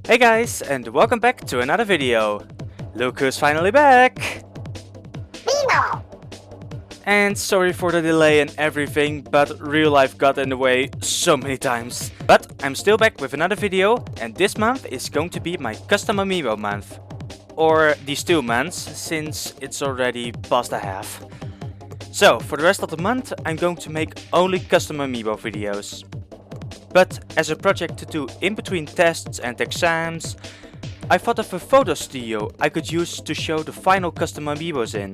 Hey guys, and welcome back to another video. Look who's finally back! And sorry for the delay and everything, but real life got in the way so many times. But I'm still back with another video, and this month is going to be my custom amiibo month. Or these 2 months, since it's already past a half. So, for the rest of the month, I'm going to make only custom amiibo videos. But as a project to do in between tests and exams, I thought of a photo studio I could use to show the final custom amiibos in.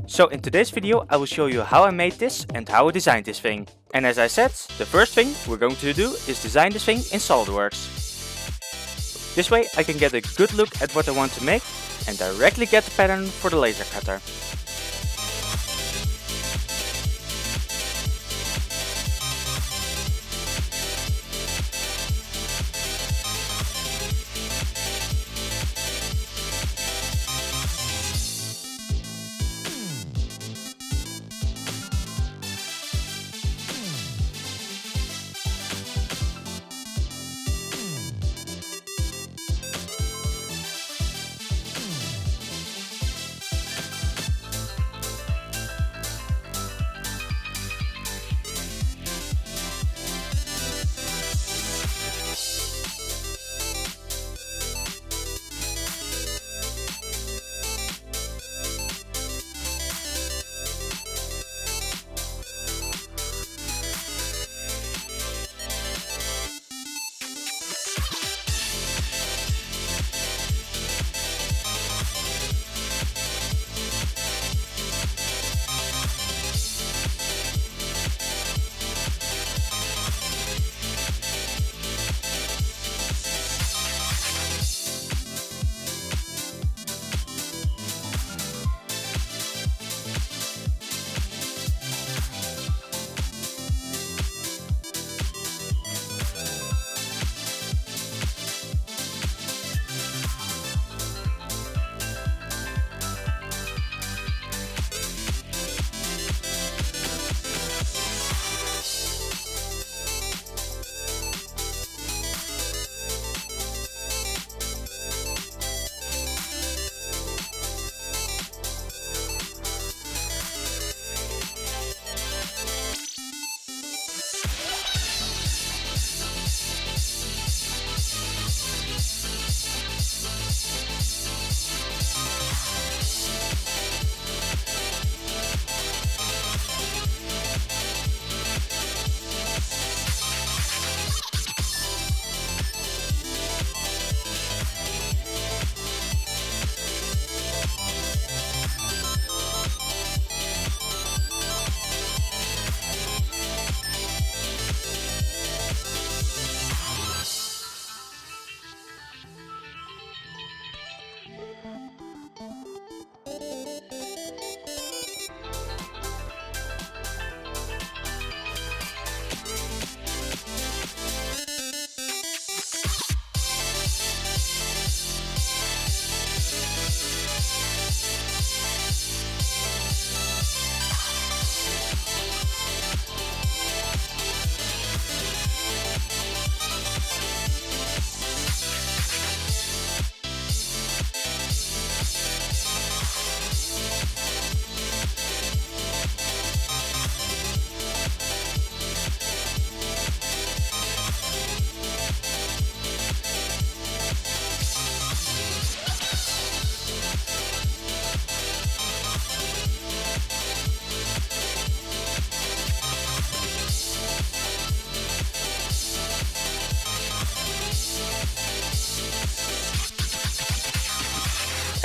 So in today's video I will show you how I made this and how I designed this thing. And as I said, the first thing we're going to do is design this thing in SolidWorks. This way I can get a good look at what I want to make and directly get the pattern for the laser cutter.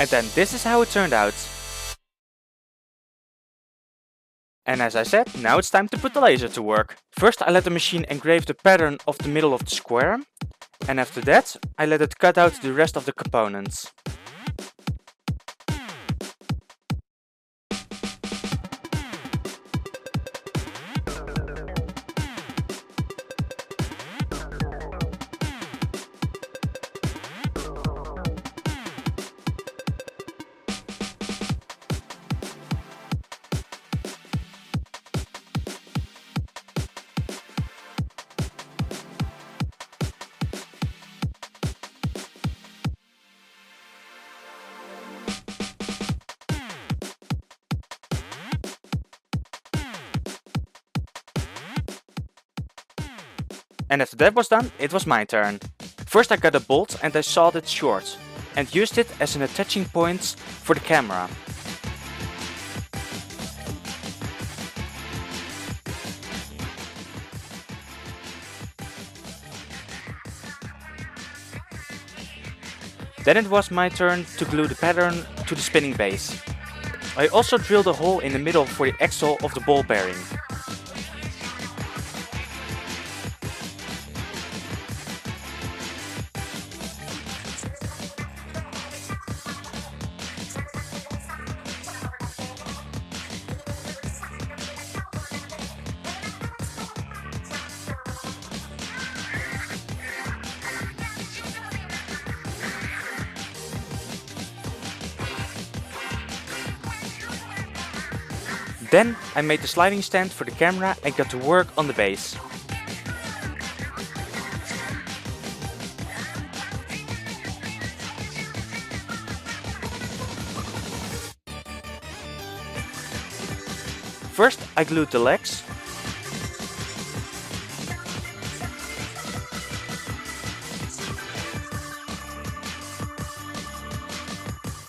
And then this is how it turned out. And as I said, now it's time to put the laser to work. First I let the machine engrave the pattern of the middle of the square. And after that I let it cut out the rest of the components. And after that was done, it was my turn. First I got a bolt and I sawed it short and used it as an attaching point for the camera. Then it was my turn to glue the pattern to the spinning base. I also drilled a hole in the middle for the axle of the ball bearing. Then I made the sliding stand for the camera and got to work on the base. First I glued the legs.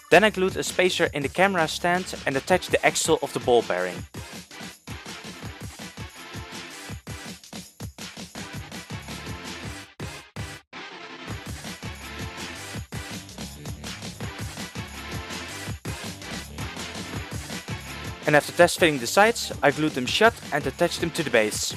Then I glued a spacer in the camera stand and attached the axle of the ball bearing. And after test fitting the sides, I glued them shut and attached them to the base.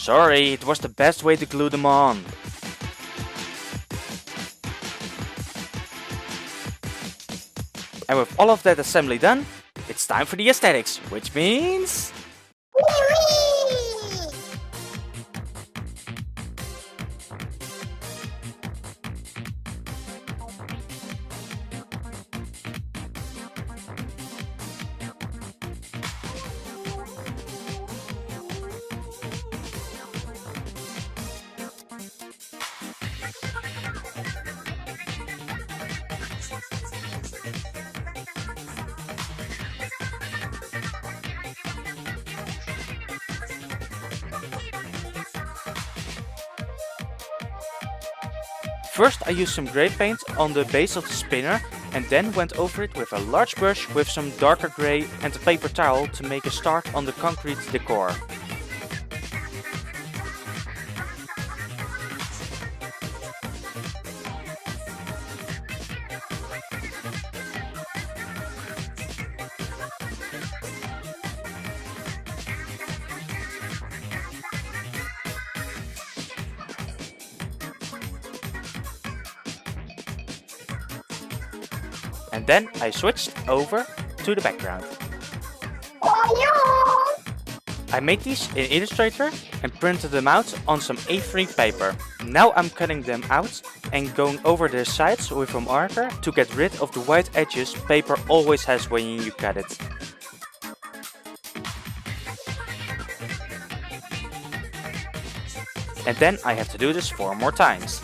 Sorry, it was the best way to glue them on. And with all of that assembly done, it's time for the aesthetics, which means... First I used some grey paint on the base of the spinner and then went over it with a large brush with some darker grey and a paper towel to make a start on the concrete decor. And then I switched over to the background. I made these in Illustrator and printed them out on some A3 paper. Now I'm cutting them out and going over their sides with a marker to get rid of the white edges paper always has when you cut it. And then I have to do this 4 more times.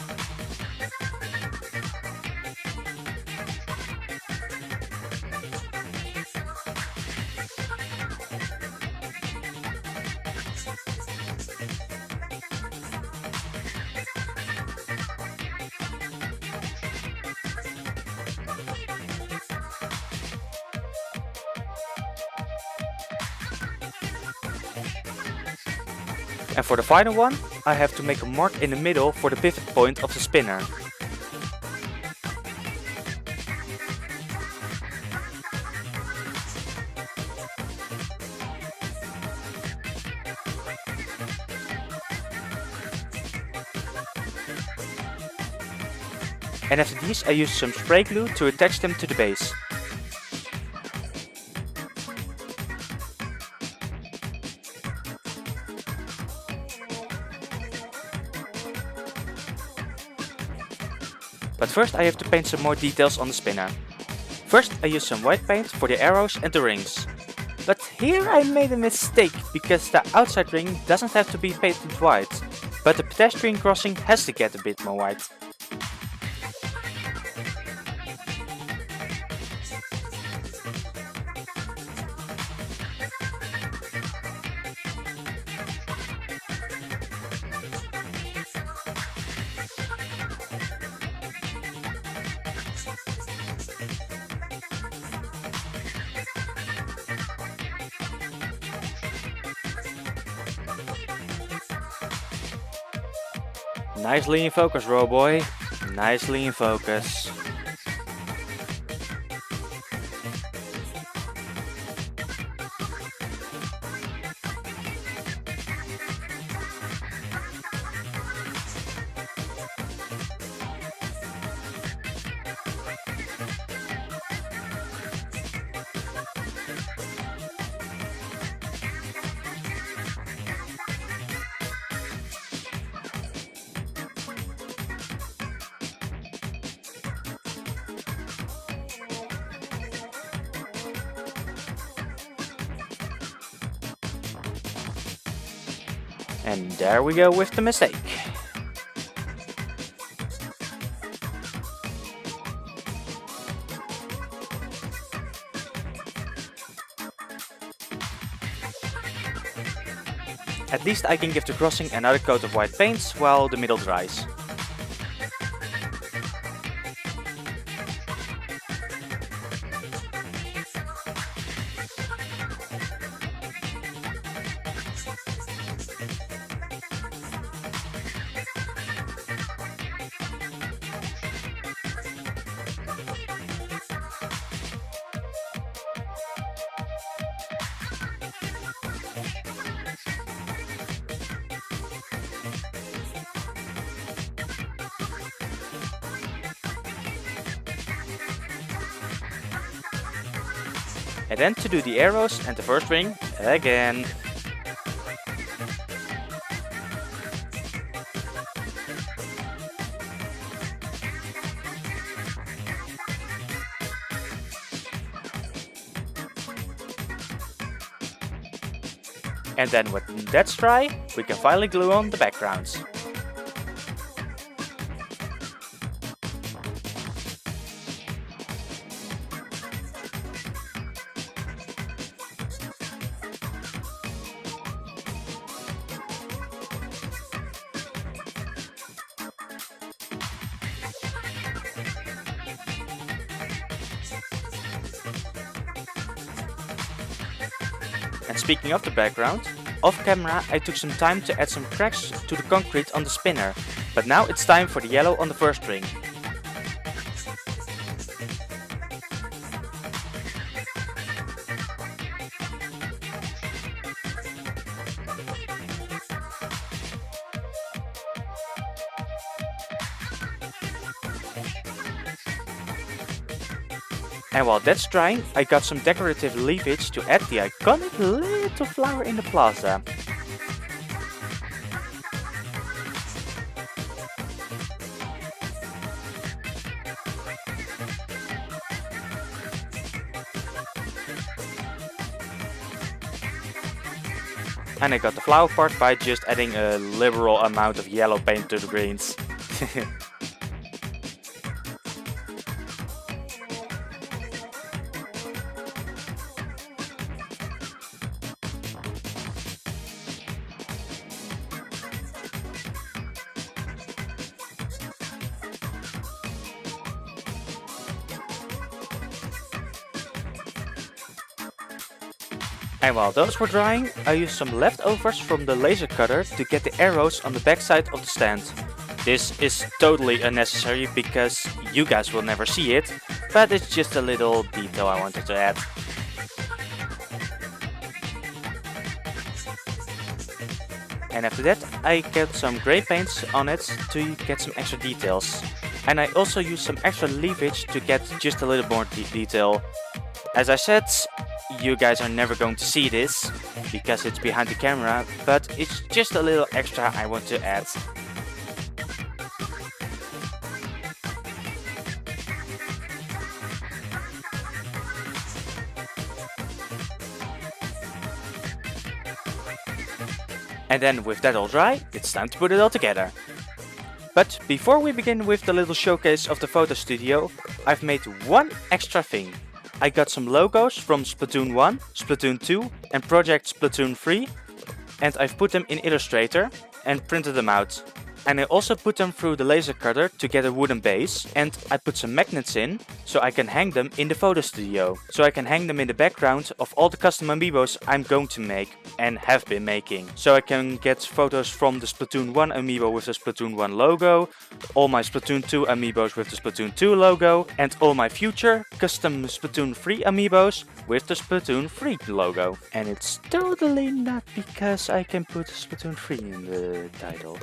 And for the final one, I have to make a mark in the middle for the pivot point of the spinner. And after these, I use some spray glue to attach them to the base. But first I have to paint some more details on the spinner. First I use some white paint for the arrows and the rings. But here I made a mistake, because the outside ring doesn't have to be painted white, but the pedestrian crossing has to get a bit more white. Nicely in focus, Raw Boy. Nicely in focus. And there we go with the mistake. At least I can give the crossing another coat of white paints while the middle dries. And then to do the arrows and the first ring again. And then when that's dry, we can finally glue on the backgrounds. And speaking of the background, off camera I took some time to add some cracks to the concrete on the spinner, but now it's time for the yellow on the first ring. And while that's drying, I got some decorative leafage to add the iconic little flower in the plaza. And I got the flower part by just adding a liberal amount of yellow paint to the greens. And while those were drying, I used some leftovers from the laser cutter to get the arrows on the backside of the stand. This is totally unnecessary because you guys will never see it, but it's just a little detail I wanted to add. And after that I get some grey paints on it to get some extra details. And I also use some extra leafage to get just a little more detail. As I said, you guys are never going to see this because it's behind the camera, but it's just a little extra I want to add. And then with that all dry, it's time to put it all together. But before we begin with the little showcase of the photo studio, I've made one extra thing. I got some logos from Splatoon 1, Splatoon 2 and Project Splatoon 3, and I've put them in Illustrator and printed them out. And I also put them through the laser cutter to get a wooden base, and I put some magnets in so I can hang them in the photo studio. So I can hang them in the background of all the custom amiibos I'm going to make and have been making. So I can get photos from the Splatoon 1 amiibo with the Splatoon 1 logo, all my Splatoon 2 amiibos with the Splatoon 2 logo, and all my future custom Splatoon 3 amiibos with the Splatoon 3 logo. And it's totally not because I can put Splatoon 3 in the title.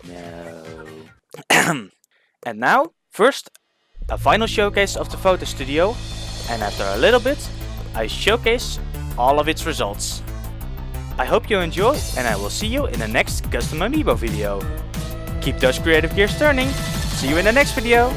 No. And now, first, a final showcase of the photo studio, and after a little bit, I showcase all of its results. I hope you enjoy, and I will see you in the next custom amiibo video. Keep those creative gears turning. See you in the next video.